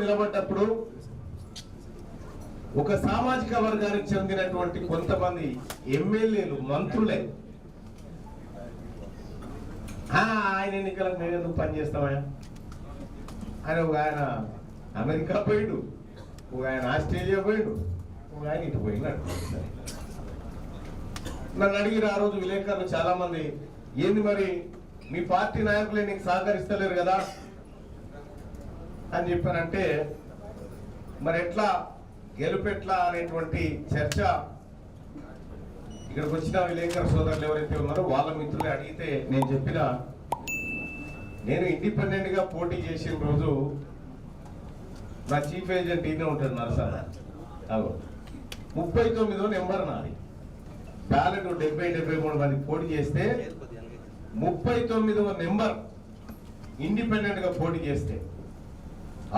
నిలబడ్డప్పుడు ఒక సామాజిక వర్గానికి చెందినటువంటి కొంతమంది ఎమ్మెల్యేలు మంత్రులే ఆయన ఎన్నికలకు మేము ఎందుకు పనిచేస్తామా ఆయన ఒక ఆయన అమెరికా పోయిండు, ఒక ఆయన ఆస్ట్రేలియా పోయిండు, ఒక ఆయన ఇటు పోయినాడు. నన్ను అడిగిన ఆ రోజు విలేకరులు చాలా మంది, ఏంది మరి మీ పార్టీ నాయకులే నీకు సహకరిస్తలేరు కదా అని చెప్పానంటే, మరి ఎట్లా గెలుపెట్లా అనేటువంటి చర్చ ఇక్కడికి వచ్చిన విలేకరు సోదరులు ఎవరైతే ఉన్నారో వాళ్ళ మిత్రులే అడిగితే నేను చెప్పిన, నేను ఇండిపెండెంట్ గా పోటీ చేసిన రోజు నా చీఫ్ ఏజెంట్ ఈయనే ఉంటాడు నరసన్న, 39వ నెంబర్ నాది. బ్యాలెట్ 70-73 మంది పోటీ చేస్తే 39వ నెంబర్ ఇండిపెండెంట్ గా పోటీ చేస్తే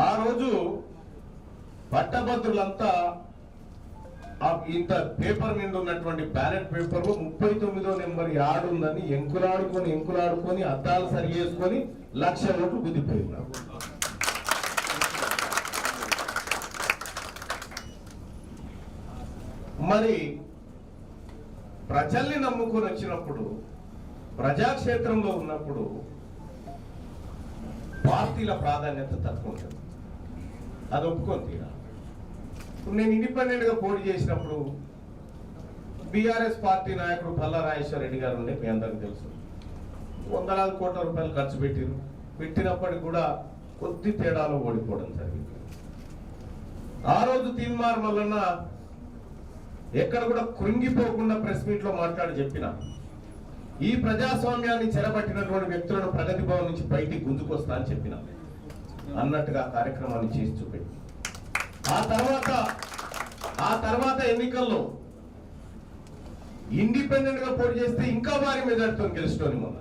ఆ రోజు పట్టభద్రులంతా ఇంత పేపర్ నిండి ఉన్నటువంటి బ్యాలెట్ పేపర్ లో 39వ నెంబర్ యాడుందని ఎంకులాడుకొని అద్దాలు సరి చేసుకొని 1,00,000 ఓట్లు గుద్దిపోయినారు. మరి ప్రజల్ని నమ్ముకొని వచ్చినప్పుడు, ప్రజాక్షేత్రంలో ఉన్నప్పుడు పార్టీల ప్రాధాన్యత తక్కువ ఉంటుంది, అది ఒప్పుకొని తీరా. నేను ఇండిపెండెంట్ గా పోటీ చేసినప్పుడు బీఆర్ఎస్ పార్టీ నాయకుడు పల్లా రాజేశ్వర రెడ్డి గారు ఉండే, మీ అందరికి తెలుసు. వందలాది కోట్ల రూపాయలు ఖర్చు పెట్టినప్పటికి కూడా కొద్ది తేడాలో ఓడిపోవడం జరిగింది. ఆ రోజు తీన్మార్ మల్లన్న ఎక్కడ కూడా కృంగిపోకుండా ప్రెస్ మీట్ లో మాట్లాడి చెప్పిన, ఈ ప్రజాస్వామ్యాన్ని చెరబట్టినటువంటి వ్యక్తులను ప్రగతి భవన్ నుంచి బయటికి గుంజుకొస్తా అని చెప్పిన అన్నట్టుగా కార్యక్రమాన్ని చేసి చూపెట్టి, ఆ తర్వాత ఎన్నికల్లో ఇండిపెండెంట్ గా పోటీ చేస్తే ఇంకా భారీ మెజార్టీతో గెలుచుకొని మొన్న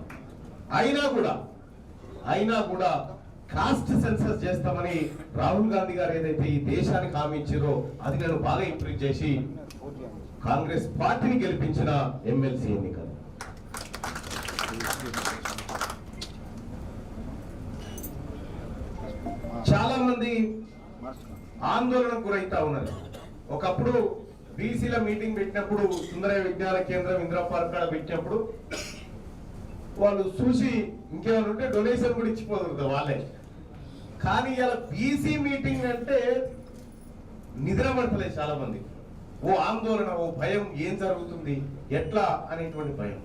అయినా కూడా కాస్ట్ సెన్సస్ చేస్తామని రాహుల్ గాంధీ గారు ఏదైతే ఈ దేశానికి హామీ ఇచ్చారో అది నేను బాగా ఇంప్రూవ్ చేసి కాంగ్రెస్ పార్టీని గెలిపించిన ఎమ్మెల్సీ ఎన్నికలు. చాలా మంది ఆందోళనకు గురైతా ఉన్నారు. ఒకప్పుడు బీసీల మీటింగ్ పెట్టినప్పుడు, సుందరయ్య విజ్ఞాన కేంద్రం ఇందిరా పార్క్ పెట్టినప్పుడు వాళ్ళు చూసి ఇంకేమైనా ఉంటే డొనేషన్ కూడా ఇచ్చిపోతుంది వాళ్ళే. కానీ ఇలా బీసీ మీటింగ్ అంటే నిద్ర పడతలేదు చాలా మంది. ఓ ఆందోళన, ఓ భయం, ఏం జరుగుతుంది ఎట్లా అనేటువంటి భయం.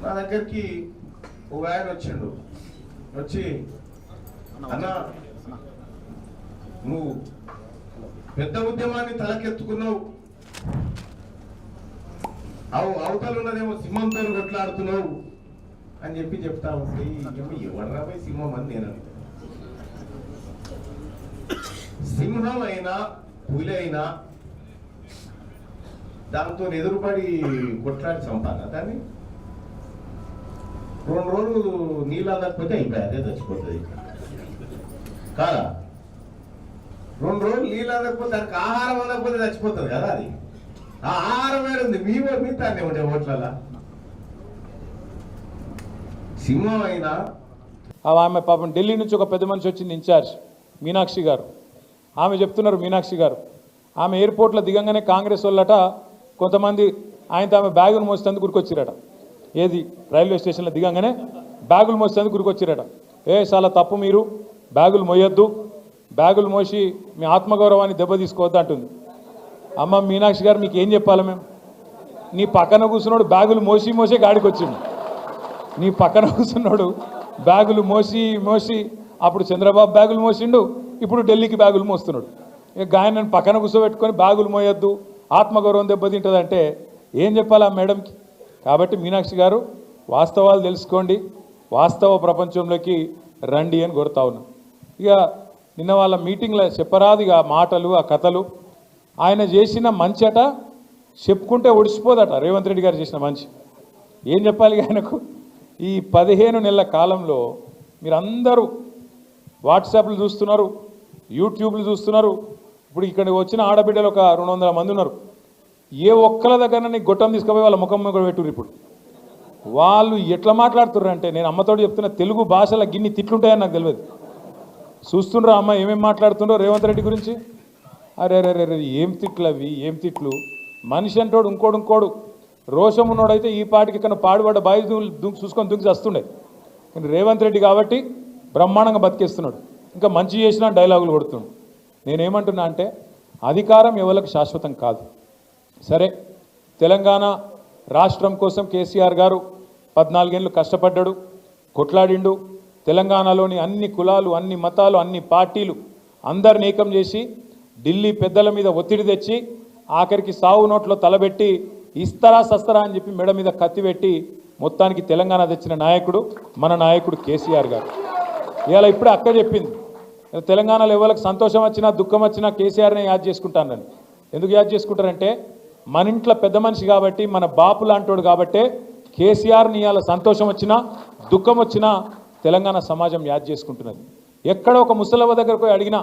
నా దగ్గరికి ఒక ఆయన వచ్చి, అన్నా నువ్వు పెద్ద ఉద్యమాన్ని తలకెత్తుకున్నావు, అవతలు ఉన్నదేమో సింహంతో కొట్లాడుతున్నావు అని చెప్తా ఉంటే, ఎవడరా పోయి సింహం అని నేను అనుకో. సింహం అయినా పులి అయినా దాంతో ఎదురుపడి కొట్లాడి చంపాలి దాన్ని. 2 రోజులు నీళ్ళు అందకపోతే అయిపోయి అదే చచ్చిపోతుంది కాదా. 2 రోజులు నీళ్ళు అందకపోతే దానికి ఆహారం అందకపోతే చచ్చిపోతుంది కదా. అది ఆ ఆహారం ఏడుంది, మీ తానే ఉండే ఓట్లలా. సింహం అయినా ఆమె పాపం ఢిల్లీ నుంచి ఒక పెద్ద మనిషి వచ్చింది, ఇన్ఛార్జ్ మీనాక్షి గారు. ఆమె చెప్తున్నారు, మీనాక్షి గారు ఆమె ఎయిర్పోర్ట్లో దిగంగానే కాంగ్రెస్ వాళ్ళట కొంతమంది ఆయనతో ఆమె బ్యాగులు మోసేందుకు గురికొచ్చిరట. ఏది రైల్వే స్టేషన్లో దిగంగానే బ్యాగులు మోసేందుకు గురికొచ్చిరట. చాలా తప్పు, మీరు బ్యాగులు మోయొద్దు, బ్యాగులు మోసి మీ ఆత్మగౌరవాన్ని దెబ్బతీసుకోవద్దు అంటుంది. అమ్మ మీనాక్షి గారు మీకు ఏం చెప్పాలి మేము? నీ పక్కన కూర్చున్నాడు బ్యాగులు మోసే గాడికి వచ్చిండు. నీ పక్కన కూర్చున్నాడు బ్యాగులు మోసి అప్పుడు చంద్రబాబు బ్యాగులు మోసిండు, ఇప్పుడు ఢిల్లీకి బ్యాగులు మోస్తున్నాడు. ఇక ఆయన పక్కన కూర్చోబెట్టుకొని బ్యాగులు మోయొద్దు, ఆత్మగౌరవం దెబ్బతింటుందంటే ఏం చెప్పాలి ఆ మేడంకి? కాబట్టి మీనాక్షి గారు వాస్తవాలు తెలుసుకోండి, వాస్తవ ప్రపంచంలోకి రండి అని కోరుతా ఉన్నాం. ఇక నిన్న వాళ్ళ మీటింగ్లో చెప్పరాదు ఇక మాటలు, ఆ కథలు. ఆయన చేసిన మంచి అట చెప్పుకుంటే ఒడిసిపోదట. రేవంత్ రెడ్డి గారు చేసిన మంచి ఏం చెప్పాలి ఆయనకు? ఈ 15 నెలల కాలంలో మీరందరూ వాట్సాప్లు చూస్తున్నారు, యూట్యూబ్లు చూస్తున్నారు. ఇప్పుడు ఇక్కడ వచ్చిన ఆడబిడ్డలు ఒక 200 మంది ఉన్నారు. ఏ ఒక్కల దగ్గర నీకు గొట్టం తీసుకుపోయి వాళ్ళ ముఖం కూడా పెట్టురు. ఇప్పుడు వాళ్ళు ఎట్లా మాట్లాడుతుర్రు అంటే, నేను అమ్మతోడు చెప్తున్న తెలుగు భాషల గిన్ని తిట్లుంటాయని నాకు తెలియదు. చూస్తుండ్రా అమ్మ ఏమేమి మాట్లాడుతుండ్రో రేవంత్ రెడ్డి గురించి. అరే అరే అరే ఏం తిట్లు అవి, ఏం తిట్లు. మనిషి అంటోడు ఇంకోడు రోషం ఉన్నోడైతే ఈ పాటికి కన్నా పాడుబడ్డ బాయి చూసుకొని దుంకి వస్తుండే. కానీ రేవంత్ రెడ్డి కాబట్టి బ్రహ్మాండంగా బతికేస్తున్నాడు. ఇంకా మంచి చేసినా డైలాగులు కొడుతుండు. నేనేమంటున్నా అంటే, అధికారం ఎవరికి శాశ్వతం కాదు. సరే, తెలంగాణ రాష్ట్రం కోసం కేసీఆర్ గారు 14 ఏళ్ళు కష్టపడ్డాడు, కొట్లాడిండు. తెలంగాణలోని అన్ని కులాలు, అన్ని మతాలు, అన్ని పార్టీలు అందరిని ఏకం చేసి ఢిల్లీ పెద్దల మీద ఒత్తిడి తెచ్చి ఆఖరికి సావు నోట్లో తలబెట్టి ఇస్తరా సస్తరా అని చెప్పి మెడ మీద కత్తి పెట్టి మొత్తానికి తెలంగాణ తెచ్చిన నాయకుడు మన నాయకుడు కేసీఆర్ గారు. ఇవాళ ఇప్పుడే అక్క చెప్పింది, తెలంగాణలో ఎవరికి సంతోషం వచ్చినా దుఃఖం వచ్చినా కేసీఆర్నే యాద్ చేసుకుంటానని. ఎందుకు యాద్ చేసుకుంటారంటే, మన ఇంట్లో పెద్ద మనిషి కాబట్టి, మన బాపు లాంటోడు కాబట్టే కేసీఆర్ని ఇవాళ సంతోషం వచ్చినా దుఃఖం వచ్చినా తెలంగాణ సమాజం యాద్ చేసుకుంటున్నది. ఎక్కడ ఒక ముసలవ్వ దగ్గరకు పోయి అడిగినా,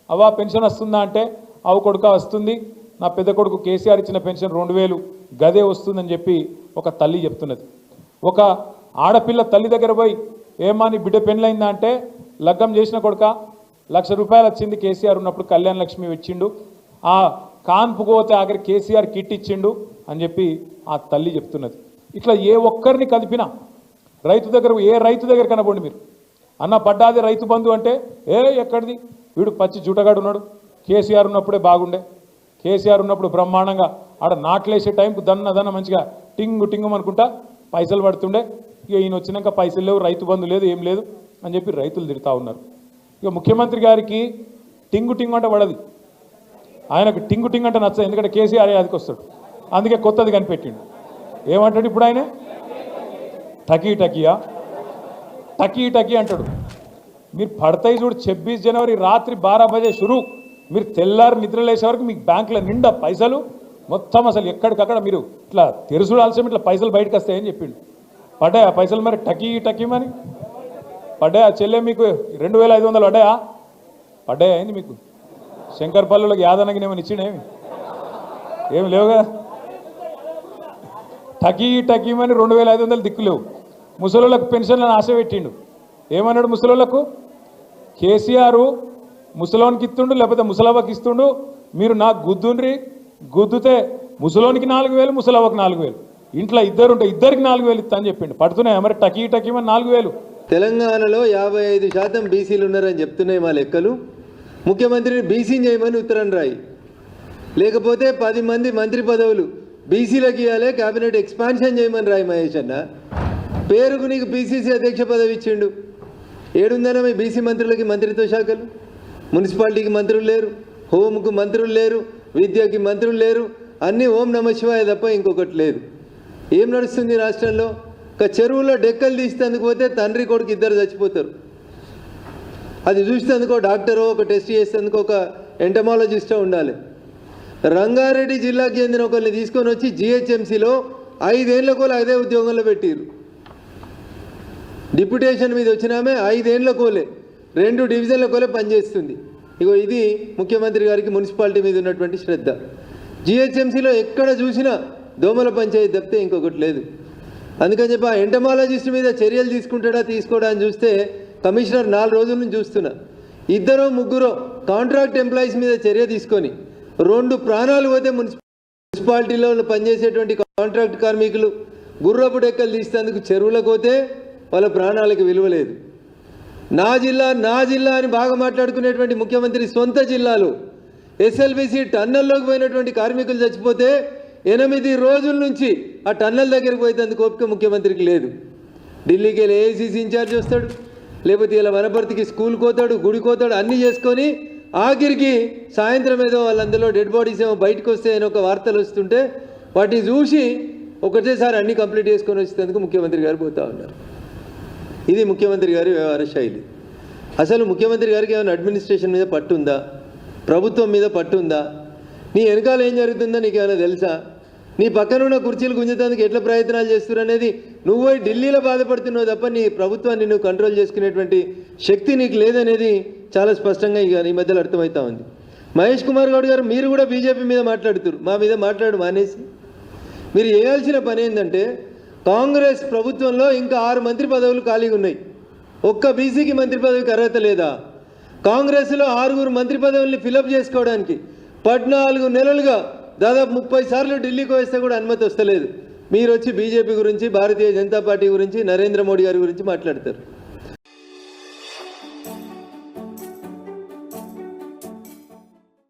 అవ్వా పెన్షన్ వస్తుందా అంటే, అవు కొడుక వస్తుంది, నా పెద్ద కొడుకు కేసీఆర్ ఇచ్చిన పెన్షన్ 2000 గదే వస్తుందని చెప్పి ఒక తల్లి చెప్తున్నది. ఒక ఆడపిల్ల తల్లి దగ్గర పోయి, ఏమా నీ బిడ్డ పెళ్ళైందా అంటే, లగ్గం చేసిన కొడుక 1,00,000 రూపాయలు వచ్చింది కేసీఆర్ ఉన్నప్పుడు, కళ్యాణ లక్ష్మి ఇచ్చిండు, ఆ కాన్పుకు పోతే ఆఖరి కేసీఆర్ కిట్ ఇచ్చిండు అని చెప్పి ఆ తల్లి చెప్తున్నది. ఇట్లా ఏ ఒక్కరిని కదిపినా, రైతు దగ్గర ఏ రైతు దగ్గర కనబడి మీరు అన్న పడ్డాది రైతు బంధు అంటే, ఎక్కడిది వీడు పచ్చి జూటగాడు ఉన్నాడు, కేసీఆర్ ఉన్నప్పుడే బాగుండే, కేసీఆర్ ఉన్నప్పుడు బ్రహ్మాండంగా ఆడ నాట్లేసే టైంకు దన్న మంచిగా టింగు టింగు అనుకుంటా పైసలు పడుతుండే, ఇక ఈయన వచ్చినాక పైసలు లేవు, రైతు బంధు లేదు, ఏం లేదు అని చెప్పి రైతులు తిడతా ఉన్నారు. ఇక ముఖ్యమంత్రి గారికి టింగు టింగు అంటే పడది, ఆయనకు టింగు టింగు అంటే నచ్చదు, ఎందుకంటే కేసీఆర్ అదికి వస్తాడు, అందుకే కొత్తది కనిపెట్టిండు. ఏమంటాడు ఇప్పుడు ఆయన, టకీ టకీ అంటాడు. మీరు పడతాయి చూడు, 26 జనవరి రాత్రి 12 బజే షురు, మీరు తెల్లారి నిద్రలేసే వరకు మీకు బ్యాంకులో నిండా పైసలు మొత్తం, అసలు ఎక్కడికక్కడ మీరు ఇట్లా తెరుసుడాల్సిన ఇట్లా పైసలు బయటకు వస్తాయని చెప్పిండు. పడ్డాయా పైసలు మరి టకీ మరి పడ్డాయా? చెల్లె మీకు 2500 పడ్డాయా అయింది మీకు? శంకర్పల్లిలోకి యాదనకి ఏమైనా ఇచ్చిండేమి? ఏమి లేవు కదా. టకీమని 2500 దిక్కులేవు. ముసలోళ్ళకు పెన్షన్లను ఆశ పెట్టిండు. ఏమన్నాడు ముసలోళ్ళకు? కేసీఆర్ ముసలోనికి ఇస్తుండు, లేకపోతే ముసలవ్వకి ఇస్తుండు, మీరు నాకు గుద్దుండ్రి, గుద్దుతే ముసలోనికి 4000, ముసలవ్వకి 4000, ఇంట్లో ఇద్దరుంటే ఇద్దరికి 4000 ఇస్తా అని చెప్పిండు. పడుతున్నాయి మరి టకీమని 4000. తెలంగాణలో 55% బీసీలు ఉన్నారని చెప్తున్నాయి మా లెక్కలు. ముఖ్యమంత్రిని బీసీని చేయమని ఉత్తరం రాయి, లేకపోతే 10 మంది మంత్రి పదవులు బీసీలకు ఇవ్వాలి, క్యాబినెట్ ఎక్స్పాన్షన్ చేయమని రాయి. మహేష్ అన్న పేరుకు నీకు బీసీసీ అధ్యక్ష పదవి ఇచ్చిండు, ఏడుందన్నా మీ బీసీ మంత్రులకి మంత్రిత్వ శాఖలు? మున్సిపాలిటీకి మంత్రులు లేరు, హోంకు మంత్రులు లేరు, విద్యకి మంత్రులు లేరు, అన్నీ ఓం నమ శివాయ తప్ప ఇంకొకటి లేదు. ఏం నడుస్తుంది రాష్ట్రంలో? ఒక చెరువులో డెక్కలు తీసేందుకు పోతే తండ్రి కొడుకు ఇద్దరు చచ్చిపోతారు. అది చూసేందుకు డాక్టరో, ఒక టెస్ట్ చేసేందుకు ఒక ఎంటమాలజిస్టో ఉండాలి. రంగారెడ్డి జిల్లాకి చెందిన ఒకరిని తీసుకొని వచ్చి జిహెచ్ఎంసీలో 5 ఏళ్లకోలే అదే ఉద్యోగంలో పెట్టిరు. డిప్యుటేషన్ మీద వచ్చినామే 5 ఏళ్లకోలే 2 డివిజన్లకోలే పనిచేస్తుంది. ఇగో ఇది ముఖ్యమంత్రి గారికి మున్సిపాలిటీ మీద ఉన్నటువంటి శ్రద్ధ. జిహెచ్ఎంసీలో ఎక్కడ చూసినా దోమల పంచాయతీ తప్పితే ఇంకొకటి లేదు. అందుకని చెప్పి ఆ ఎంటమాలజిస్ట్ మీద చర్యలు తీసుకుంటాడా తీసుకోడా అని చూస్తే కమిషనర్ 4 రోజుల నుంచి చూస్తున్నా, 2-3 కాంట్రాక్ట్ ఎంప్లాయీస్ మీద చర్య తీసుకొని 2 ప్రాణాలు పోతే మున్సిపాలిటీలో పనిచేసేటువంటి కాంట్రాక్ట్ కార్మికులు గుర్రపు డెక్కలు తీసేందుకు చెరువులకు పోతే వాళ్ళ ప్రాణాలకు విలువ లేదు. నా జిల్లా అని బాగా మాట్లాడుకునేటువంటి ముఖ్యమంత్రి సొంత జిల్లాలో ఎస్ఎల్బీసీ టన్నల్లోకి పోయినటువంటి కార్మికులు చచ్చిపోతే 8 రోజుల నుంచి ఆ టన్నల్ దగ్గరికి పోయేందుకు ఓపిక ముఖ్యమంత్రికి లేదు. ఢిల్లీకి వెళ్ళి ఏఐసీసీ ఇన్ఛార్జ్ వస్తాడు, లేకపోతే ఇలా వనపర్తికి స్కూల్కి పోతాడు, గుడికి పోతాడు, అన్నీ చేసుకొని ఆఖరికి సాయంత్రం ఏదో వాళ్ళందరిలో డెడ్ బాడీస్ ఏమో బయటకు వస్తాయని ఒక వార్తలు వస్తుంటే వాటిని చూసి ఒకటేసారి అన్నీ కంప్లీట్ చేసుకొని వచ్చేందుకు ముఖ్యమంత్రి గారు పోతూ ఉన్నారు. ఇది ముఖ్యమంత్రి గారి వ్యవహార శైలి. అసలు ముఖ్యమంత్రి గారికి ఏమైనా అడ్మినిస్ట్రేషన్ మీద పట్టుందా? ప్రభుత్వం మీద పట్టుందా? నీ వెనకాల ఏం జరుగుతుందో నీకు ఏమైనా తెలుసా? నీ పక్కన ఉన్న కుర్చీలు గుంజేందుకు ఎట్లా ప్రయత్నాలు చేస్తున్నారు అనేది నువ్వు ఢిల్లీలో బాధపడుతున్నావు తప్ప నీ ప్రభుత్వాన్ని నువ్వు కంట్రోల్ చేసుకునేటువంటి శక్తి నీకు లేదనేది చాలా స్పష్టంగా ఇక ఈ మధ్యలో అర్థమవుతా ఉంది. మహేష్ కుమార్ గౌడ్ గారు మీరు కూడా బీజేపీ మీద మాట్లాడుతున్నారు, మా మీద మాట్లాడు మానేసి. మీరు చేయాల్సిన పని ఏంటంటే కాంగ్రెస్ ప్రభుత్వంలో ఇంకా 6 మంత్రి పదవులు ఖాళీగా ఉన్నాయి. ఒక్క బీసీకి మంత్రి పదవికి అర్హత లేదా? కాంగ్రెస్లో 6 మంత్రి పదవుల్ని ఫిలప్ చేసుకోవడానికి 14 నెలలుగా దాదాపు 30 సార్లు ఢిల్లీకి వస్తే కూడా అనుమతి వస్తలేదు. మీరు వచ్చి బీజేపీ గురించి, భారతీయ జనతా పార్టీ గురించి, నరేంద్ర మోడీ గారి గురించి మాట్లాడతారు.